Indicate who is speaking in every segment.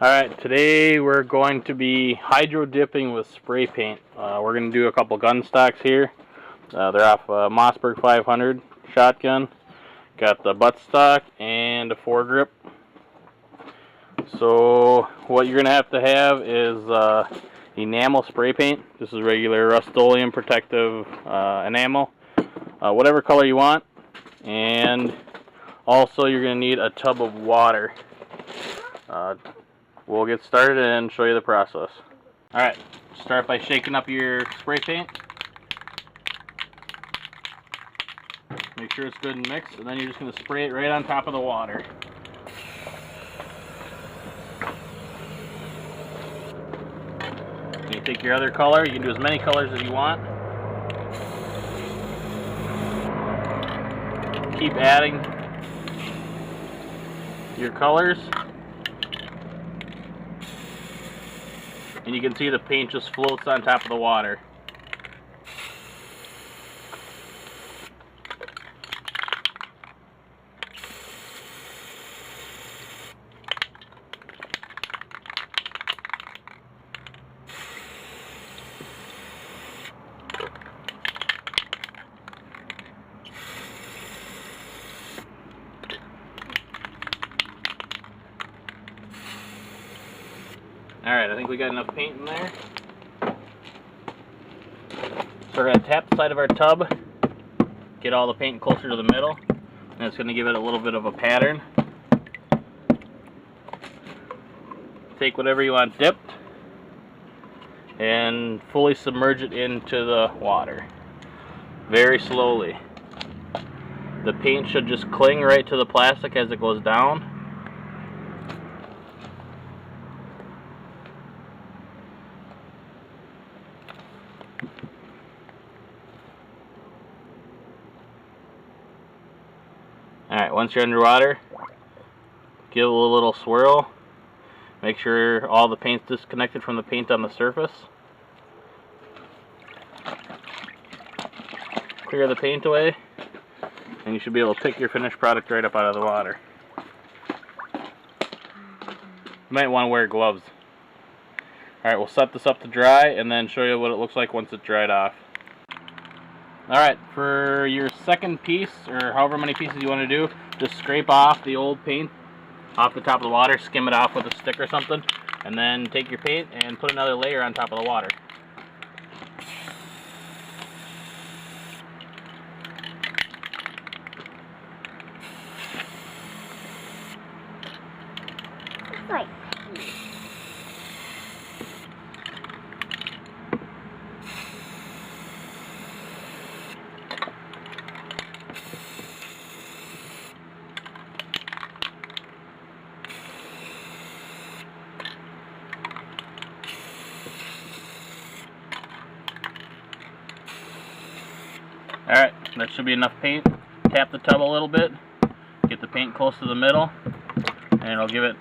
Speaker 1: Alright, today we're going to be hydro dipping with spray paint. We're going to do a couple gun stocks here. They're off Mossberg 500 shotgun. Got the buttstock and a foregrip. So what you're going to have is enamel spray paint. This is regular Rust-Oleum protective enamel. Whatever color you want. And also you're going to need a tub of water. We'll get started and show you the process. Alright, start by shaking up your spray paint. Make sure it's good and mixed, and then you're just going to spray it right on top of the water. You take your other color, you can do as many colors as you want. Keep adding your colors. And you can see the paint just floats on top of the water. Alright, I think we got enough paint in there. So we're going to tap the side of our tub, get all the paint closer to the middle, and it's going to give it a little bit of a pattern. Take whatever you want dipped, and fully submerge it into the water. Very slowly. The paint should just cling right to the plastic as it goes down. Alright, once you're underwater, give it a little swirl. Make sure all the paint's disconnected from the paint on the surface. Clear the paint away, and you should be able to pick your finished product right up out of the water. You might want to wear gloves. Alright, we'll set this up to dry and then show you what it looks like once it's dried off. Alright, for your second piece, or however many pieces you want to do, just scrape off the old paint off the top of the water, skim it off with a stick or something, and then take your paint and put another layer on top of the water.
Speaker 2: Like
Speaker 1: Alright, that should be enough paint. Tap the tub a little bit, get the paint close to the middle, and it'll give it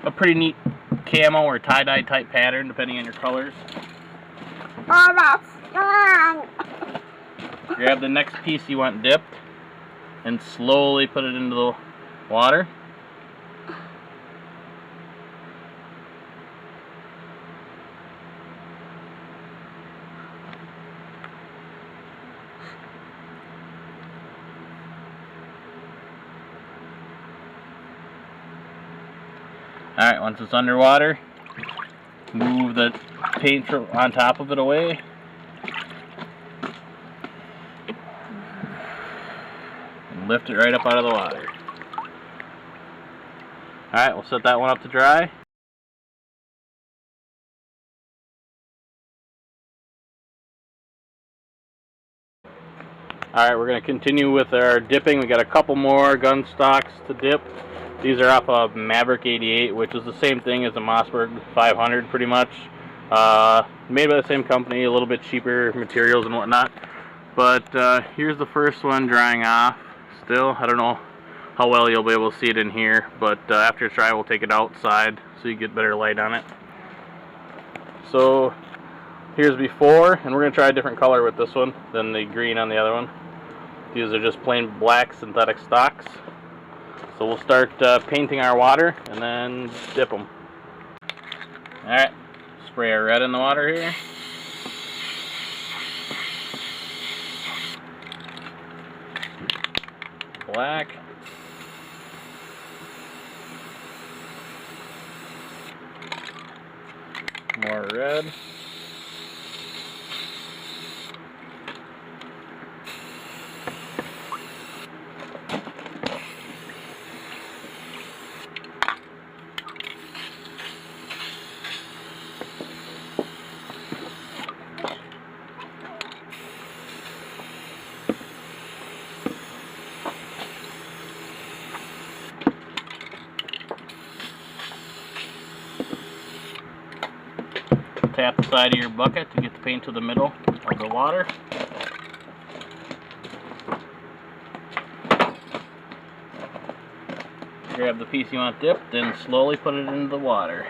Speaker 1: a pretty neat camo or tie-dye type pattern depending on your colors.
Speaker 2: oh, that's strong.
Speaker 1: Grab the next piece you want dipped and slowly put it into the water. Alright, once it's underwater, move the paint on top of it away. And lift it right up out of the water. Alright, we'll set that one up to dry. Alright, we're going to continue with our dipping. We got a couple more gun stocks to dip. These are off of Maverick 88, which is the same thing as the Mossberg 500 pretty much. Made by the same company, a little bit cheaper materials and whatnot. But here's the first one drying off. Still, I don't know how well you'll be able to see it in here, but after it's dry we'll take it outside so you get better light on it. So here's before, and we're going to try a different color with this one than the green on the other one. These are just plain black synthetic stocks. So we'll start painting our water and then dip them. Alright, spray our red in the water here. Black. More red. Tap the side of your bucket to get the paint to the middle of the water. Grab the piece you want dipped and slowly put it into the water.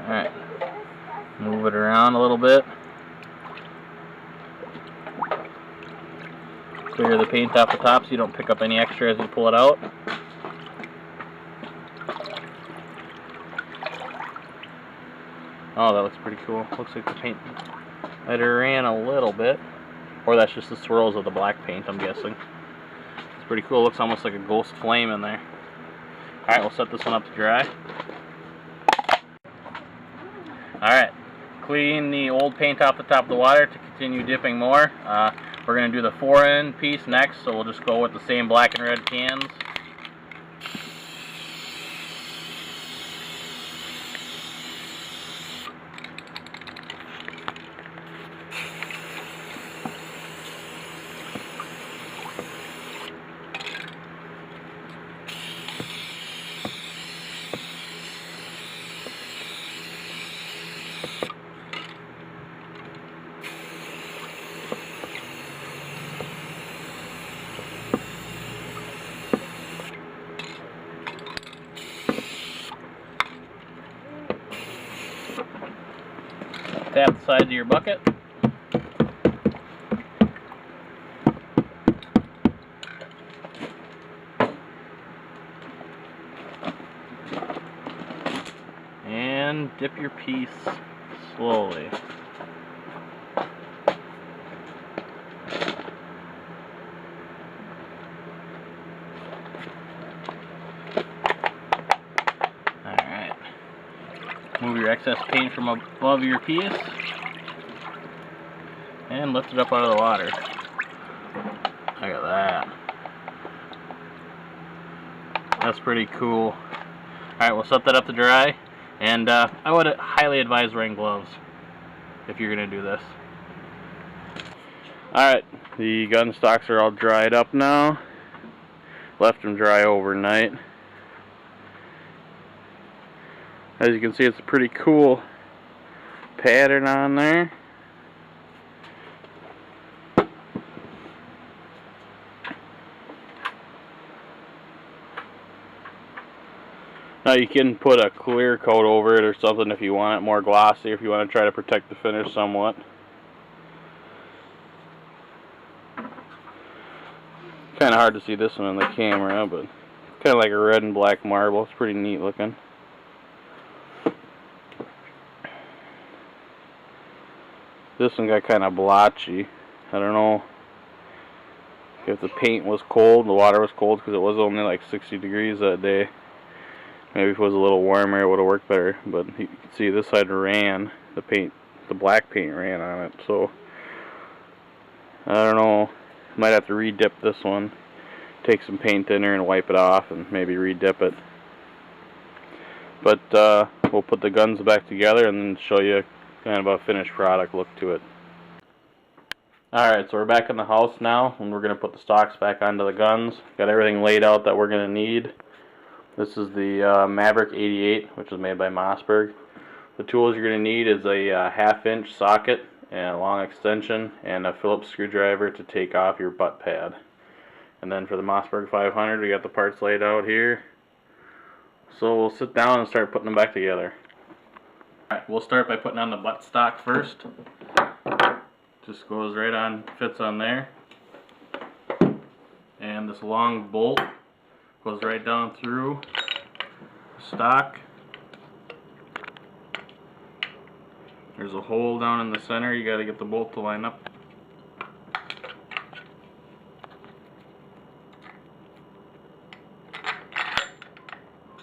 Speaker 1: Alright, move it around a little bit. Clear the paint off the top so you don't pick up any extra as you pull it out. Oh, that looks pretty cool. Looks like the paint might have ran a little bit. Or that's just the swirls of the black paint, I'm guessing. It's pretty cool. Looks almost like a ghost flame in there. Alright, we'll set this one up to dry. Alright, clean the old paint off the top of the water to continue dipping more. We're going to do the 4-in piece next, so we'll just go with the same black and red cans. Tap the sides of your bucket. And dip your piece slowly. Move your excess paint from above your piece and lift it up out of the water. Look at that. That's pretty cool. Alright, we'll set that up to dry, and I would highly advise wearing gloves if you're going to do this. Alright, the gun stocks are all dried up now. Left them dry overnight. As you can see, it's a pretty cool pattern on there. Now you can put a clear coat over it or something if you want it more glossy, if you want to try to protect the finish somewhat. Kind of hard to see this one on the camera, but kind of like a red and black marble. It's pretty neat looking. This one got kind of blotchy. I don't know if the paint was cold, the water was cold, because it was only like 60 degrees that day. Maybe if it was a little warmer it would have worked better, but you can see this side ran, the paint, the black paint ran on it, so I don't know, might have to re-dip this one, take some paint in there and wipe it off and maybe re-dip it. But we'll put the guns back together and then show you kind of a finished product look to it. Alright, so we're back in the house now, and we're going to put the stocks back onto the guns. Got everything laid out that we're going to need. This is the Maverick 88, which is made by Mossberg. The tools you're going to need is a 1/2-inch socket and a long extension and a Phillips screwdriver to take off your butt pad. And then for the Mossberg 500, we got the parts laid out here. So we'll sit down and start putting them back together. Alright, we'll start by putting on the buttstock first. Just goes right on, fits on there. And this long bolt goes right down through the stock. There's a hole down in the center, you got to get the bolt to line up.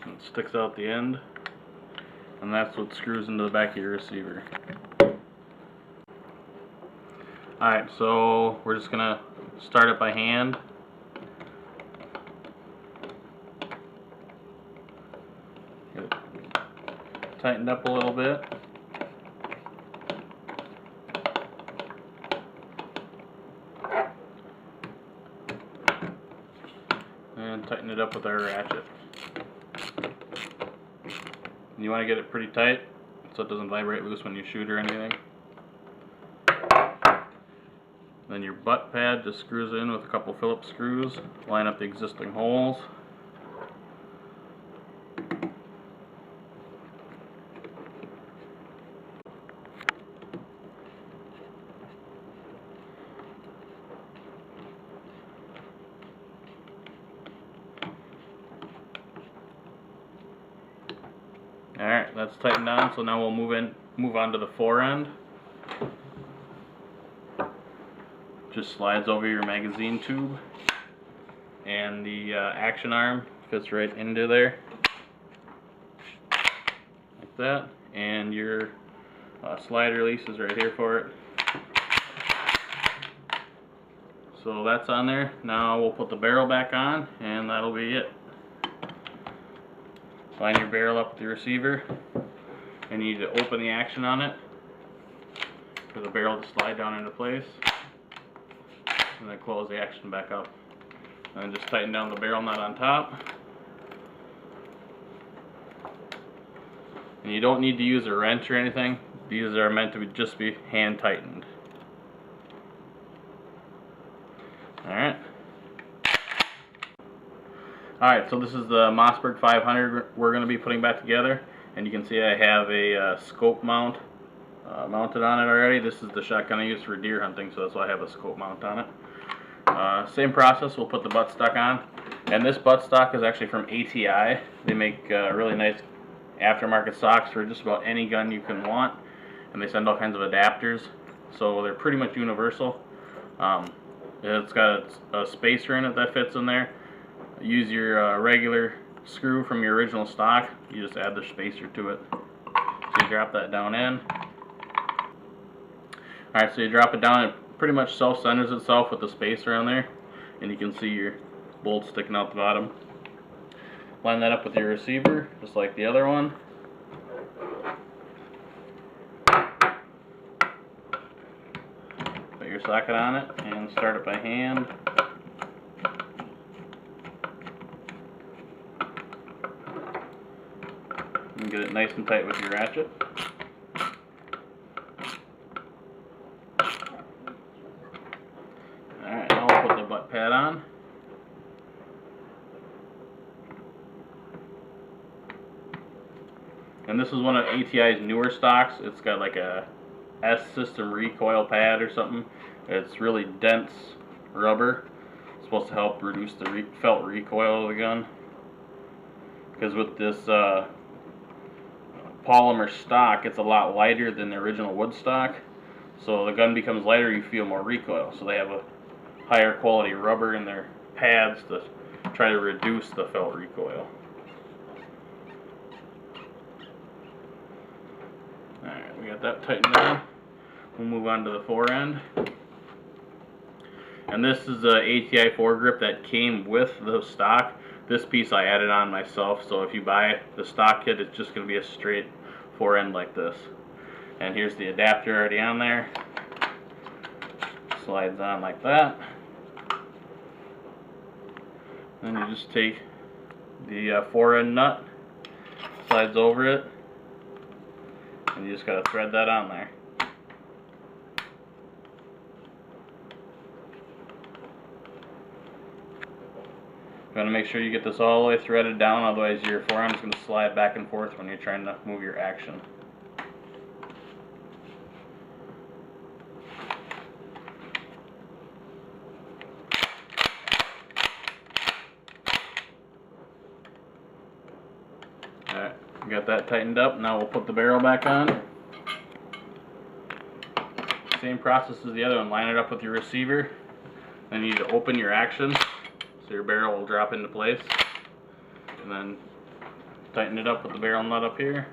Speaker 1: It sticks out the end, and that's what screws into the back of your receiver. Alright, so we're just going to start it by hand. Get it tightened up a little bit. And tighten it up with our ratchet. You want to get it pretty tight so it doesn't vibrate loose when you shoot or anything. Then your butt pad just screws in with a couple Phillips screws. Line up the existing holes. Alright, that's tightened down, so now we'll move on to the fore end. Just slides over your magazine tube, and the action arm fits right into there, like that, and your slide release is right here for it. So that's on there. Now we'll put the barrel back on, and that'll be it. Line your barrel up with the receiver, and you need to open the action on it for the barrel to slide down into place, and then close the action back up, and just tighten down the barrel nut on top. And you don't need to use a wrench or anything. These are meant to just be hand tightened. Alright, so this is the Mossberg 500 we're going to be putting back together, and you can see I have a scope mount mounted on it already. This is the shotgun I use for deer hunting, so that's why I have a scope mount on it. Same process, we'll put the buttstock on, and this buttstock is actually from ATI. They make really nice aftermarket stocks for just about any gun you can want, and they send all kinds of adapters, so they're pretty much universal. It's got a spacer in it that fits in there. Use your regular screw from your original stock. You just add the spacer to it. So you drop that down in. Alright, so you drop it down. It pretty much self-centers itself with the spacer on there. And you can see your bolt sticking out the bottom. Line that up with your receiver, just like the other one. Put your socket on it and start it by hand. And get it nice and tight with your ratchet. Alright, now we'll put the butt pad on. And this is one of ATI's newer stocks. It's got like a S system recoil pad or something. It's really dense rubber. It's supposed to help reduce the felt recoil of the gun. Because with this polymer stock, it's a lot lighter than the original wood stock, so the gun becomes lighter, you feel more recoil. So they have a higher quality rubber in their pads to try to reduce the felt recoil. Alright, we got that tightened down. We'll move on to the fore end. And this is the ATI foregrip that came with the stock. This piece I added on myself, so if you buy the stock kit, it's just going to be a straight fore end like this. And here's the adapter already on there. Slides on like that. Then you just take the fore end nut, slides over it, and you just got to thread that on there. You want to make sure you get this all the way threaded down, otherwise your forearm is going to slide back and forth when you're trying to move your action. Alright, we got that tightened up. Now we'll put the barrel back on. Same process as the other one. Line it up with your receiver. Then you need to open your action so your barrel will drop into place. And then tighten it up with the barrel nut up here.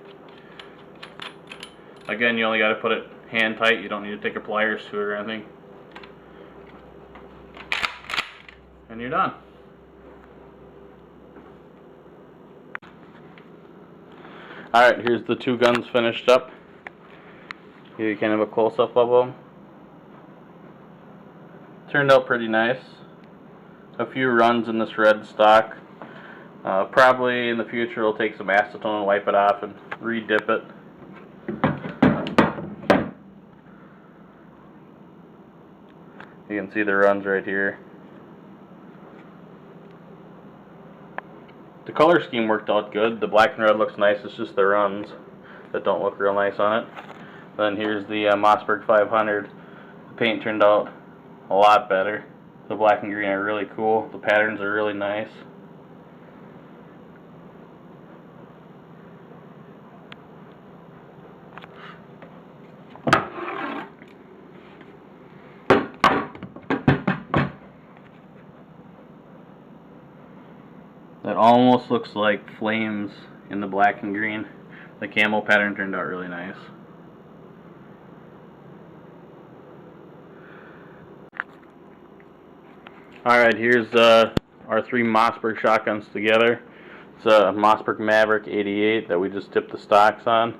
Speaker 1: Again, you only got to put it hand tight. You don't need to take your pliers to it or anything. And you're done. Alright, here's the two guns finished up. Here you can have a close-up of them. Turned out pretty nice. A few runs in this red stock. Probably in the future we'll take some acetone and wipe it off and re-dip it. You can see the runs right here. The color scheme worked out good. The black and red looks nice. It's just the runs that don't look real nice on it. Then here's the Mossberg 500. The paint turned out a lot better. The black and green are really cool. The patterns are really nice. That almost looks like flames in the black and green. The camo pattern turned out really nice. Alright, here's our three Mossberg shotguns together. It's a Mossberg Maverick 88 that we just dipped the stocks on.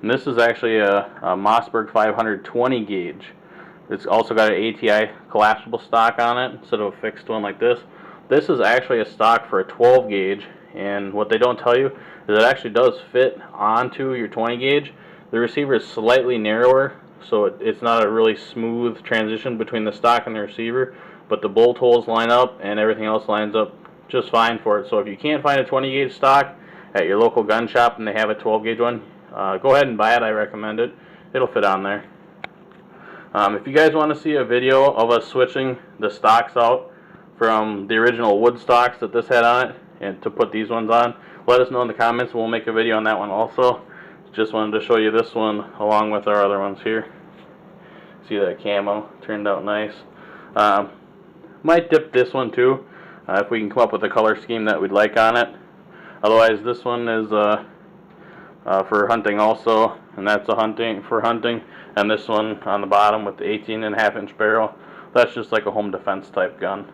Speaker 1: And this is actually a Mossberg 520 gauge. It's also got an ATI collapsible stock on it instead of a fixed one like this. This is actually a stock for a 12 gauge, and what they don't tell you is it actually does fit onto your 20 gauge. The receiver is slightly narrower, so it's not a really smooth transition between the stock and the receiver, but the bolt holes line up and everything else lines up just fine for it. So if you can't find a 20 gauge stock at your local gun shop and they have a 12 gauge one, go ahead and buy it. I recommend it. It'll fit on there. If you guys want to see a video of us switching the stocks out from the original wood stocks that this had on it and to put these ones on, let us know in the comments and we'll make a video on that one also. Just wanted to show you this one along with our other ones here. See that camo turned out nice. Might dip this one too if we can come up with a color scheme that we'd like on it. Otherwise, this one is for hunting also, and that's for hunting. And this one on the bottom with the 18.5-inch barrel, that's just like a home defense type gun.